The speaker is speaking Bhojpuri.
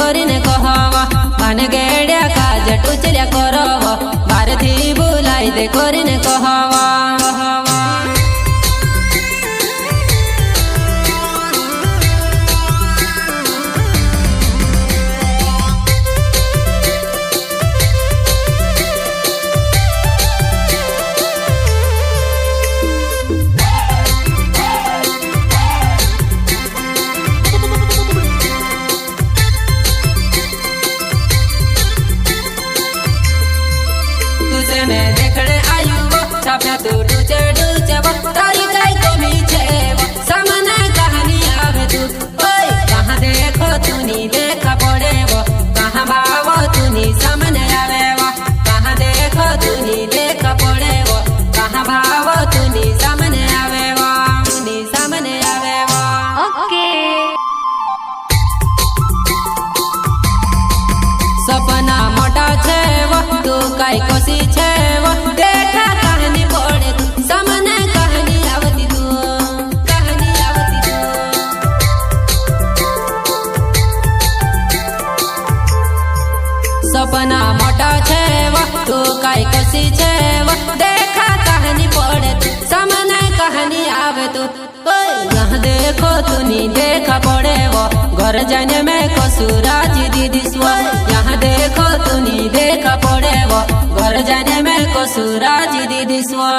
કરીને કહવા મને ગેડ્યા કાજ ટુચલ્યા કરવા મારેથી બોલાઈ દે કરીને કહવા मैं देखने आयु वो छापा तू डूचे डूचे वो तारी काई कमी छे वो सामने कहानी आवे तू ओए कहाँ देखो तू नी देखा पड़े वो कहाँ भावो तू नी सामने आवे वो कहाँ देखो तू नी देखा पड़े वो कहाँ भावो तू नी सामने आवे वो नी सामने आवे वो ओके सपना मोटा छे वो तू काई कोसी छे वो देखा कहानी पड़े तू सामने कहानी आवती तू सपना मोटा छे वो तू काई कोसी छे वो देखा कहानी पड़े तू सामने कहानी आवे तू यहाँ देखो तू नी देखा पड़े वो घर जाने में कसुराज दीदी स्वा यहाँ देखो तू नी देखा पड़े वो घर जाने में कसुराज दीदी स्वा।